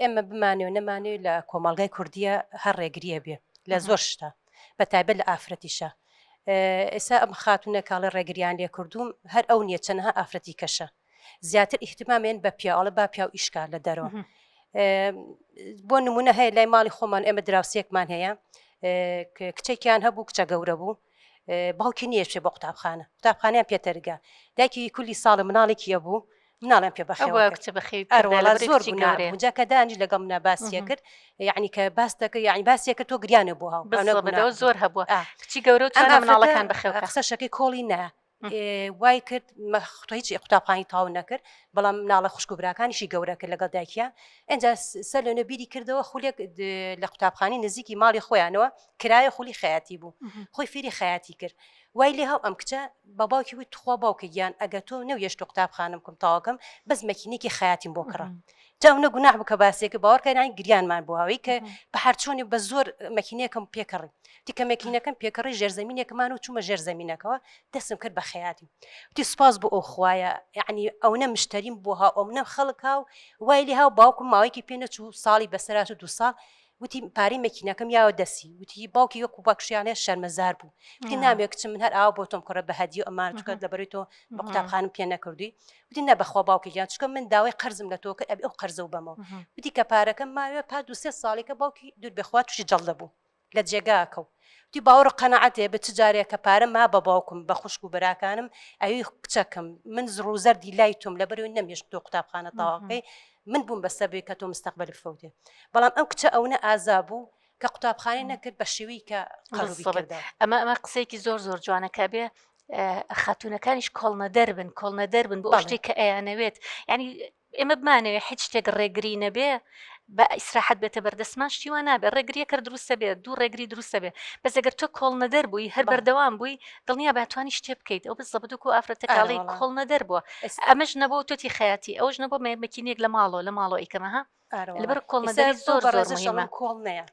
ئێمە بمانێ و نەمانێ لە کۆمەڵگای کوردیە هەر ڕێگریە بێ لە زۆر شتە بە تایبەت لە ئافرەتیشە. ئێستا ئەم خاتونە کاڵە ڕێگریان لێ کردوم هەر ئەو نییە چەندها ئافرەتی کەشە زیاتر ئیحتیمامێن بە پیاوەڵە با پیا و ئیشکا لە دەرەوە. بۆ نمونە هەیە لای ماڵی خۆمان ئێمە دراوسێکمان هەیە کچێکیان هەبوو کچە گەورە بوو باوکی نییەشێ بۆ قوتابخانیان پێتەرگا دایکی کولی ساڵە مناڵێکیە بوو مناڵیان پێ بەخێوەجا کە دانیش لەگەڵ منە باسیە کرد یعنی کە باس دەکە یعنی باسیەکە تۆ گریانە بۆ هاو زۆر هەبووە کچی گەورە مناڵەکان بەخێوە قسەشەکەی کۆڵی نە وای کرد هیچ قوتابخانی تاو نەکرد بەڵام مناڵە خوشک و براکانیشی گەورە کرد لەگەڵ دایکیان ئەجا سەلۆنە بیری کردەوە خولێک لە قوتابخانی نزیکی ماڵی خۆیانەوە کرایە خولی خەیاتی بوو خۆی فێری خەیاتی کرد وای لێ هاو ئەم کچە بە باوکی وی تخوا باوکە گیان ئەگە تۆ نەویشت قوتابخانم کەم تاواکەم بەس مەکینێکی خەیاتیم بۆ کڕە جاونە گوناح بکە باسێکە باوەڕکەنانی گریانمان بووەوەی کە بە هەرچۆنی بە زۆر مەکینەکەم پێکڕی دیکە مەکینەکەم پێکڕی ژێرزەمینێکمان و چوومە ژێرزەمینەکەەوە دەستم کرد بە خەیاتی وتی سپاس بۆ ئەو خوایە یعنی ئەوە مشتریم بۆ ها ئەو منە خەڵکا و وای لێ هاو باوکم ماوەیەکی پێ نەچوو ساڵی بەسەرات و 2 ساڵ وتی پارەی مەکینەکەم یاوە دەسی وتی باوکی وەکو باکشیانێ شەرمەزار بوو وتی نامێ کچم من هەر ئاوا بۆ تۆم کوڕە بە هەدی و ئەمان چکات لەبەرەوەی تۆ بە قوتابخانم پێ نەکردووی وتی نە بەخوا باوکییان چکە من داوای قەرزم لە تۆ کرد ئەو قەرزە و بەمەوە وتی کە پارەکەم ماوێ پا 2-3 ساڵێکە باوکی دوور بخوا تووشی جەڵدە بوو لە جێگاکە و وتی باوەڕ قەنەعەتێ بە چ جارێک کە پارە ما بە باوکم بە خوشک و براکانم ئەوی کچەکەم من ڕوو زەردی لای تۆم لەبەرەوەی نەمێشت تۆ قوتابخانە تاواقەی من بووم بەسەبێ کە تۆ مستەقبەل فەوتێ بەڵام ئەو کچە ئەوە ئازا بوو کە قوتابخانەی نەکرد بە شێوەی کە ئەمە قسەیەکی زۆر جوانەکە بێ خاتونەکانیش کۆڵنە دەربن بۆ شتێک کە ئەیانەوێت ینی ئێمە بمانەوێت هیچ شتێک ڕێگری نەبێ بە ئیسراحەت بێتە بەردەستمان شتیوان نابێت ڕێگریە کرد دروستە بێت دوو ڕێگری دروستە بێت بەس ئەگەر تۆ کۆڵنە دەربووی هەر بەردەوام بووی دڵنیا بەتوانی شتێ بکەیت ئەو بس زەبدوک و ئافرەتەکڵی کۆڵنە دەربووە ئەمەش نەبوو تۆتی خەیاتی ئەوش نەبوو مەکینێک لە ماڵەوە ئیکەمەها لەبەر کۆڵنەدەری زۆر کۆڵنەیە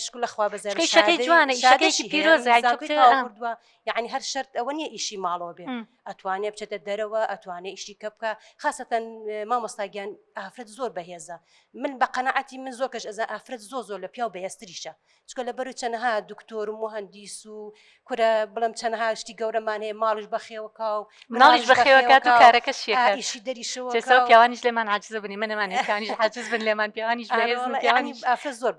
شکل لەخوا بەزار شەکەی جوانە ئیشەکەی پیرۆزوە یعنی هەر شەرت ئەوە نیە ئیشی ماڵەوە بێ ئەتوانێت بچێتە دەرەوە ئەتوانێت ئیشی کە بکە خاستەن مامۆستاگیان ئافرەت زۆر بەهێزە من بە قەنەعەتی من زۆر کەش ئەزان ئافرەت زۆر لە پیاو بەهێزتریشە چکە لە بەرو چەندەها دکتۆر و مهندیس و کورە بڵم چەندەها شتی گەورەمان هەیە ماڵش بەخێوەکە و مناڵیش بەخێوەکات و کارەکە ئیشی دەریشەوە پیاوانیش لێمان عاجزە بنی منەمانەکانیش حاجز بن لێمان پیاوانیش ئافرەت زۆر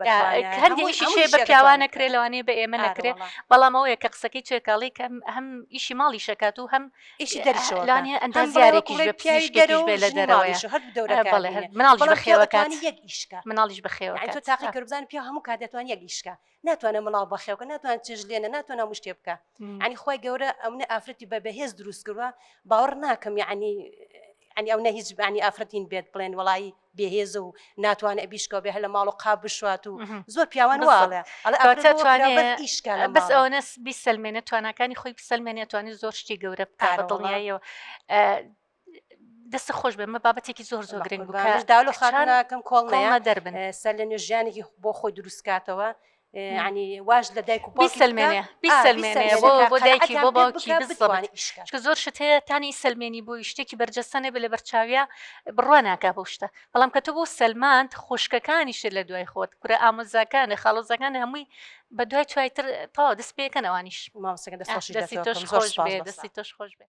هەردێکی شێ بە پیاوان نەکرێ لەوانەیە بە ئێمە نەکرێ بەڵام ئەوەیە کە قسەکەی چێکاڵی کە هەم ئیشی ماڵی شەکات و هەم ئیشی دەریشەوە لانێ ئەندازیارێکیش بە پیاوێش بێ لە دەرەوەیە مناڵیش بەخێوەکات مناڵیش بەخێوە تۆ تاقی کردبزان پیا هەموو کات دەتوان یەک ئیشکە ناتوانە مڵاو بەخێوکە ناتوان چێژ لێنە ناتوانە مشتێ بکە ینی خۆی گەورە ئەوە ئافرەتی بە بەهێز دروست کردووە باوەڕ ناکەم یعنی ئەو نە هیچ بانی ئافرەتین بێت بڵێن وڵی بێهێز و ناتوانێت بیشکە بێ هە لە ماڵ و قاب بشوات و زۆر پیاوان واڵێ بەس ئەوە بیسەلمێنێت توانەکانی خۆی بسەلمێنێت توانێت زۆر شتی گەورە بکە بە دڵنیاییەوە دەستە خۆش بێ مە بابەتێکی زۆر گرنگ بکە داولە خاتونەکەم کۆڵنەیە دەربن سەر لە نوێژیانێکی بۆ خۆی دروستکاتەوە ینی واژ لە دایک و بیسەلمێنێ بۆ دایکی بۆ باوکی بزڵێت زۆر شت هەیە تانی سەلمێنی بۆی شتێکی بەرجەستانێ بە لە بەرچاویە بڕوا ناکا بۆ شتە بەڵام کە تۆ بۆ سەلماند خوشکەکانیشت لە دوای خۆت کورە ئامۆزاکانە خاڵۆزەکان هەمووی بە دوای توایتر تاوا دەست پێکەنەوانیش مامۆستاکە دەستی تۆش خۆش بێ دەستی تۆش خۆش بێ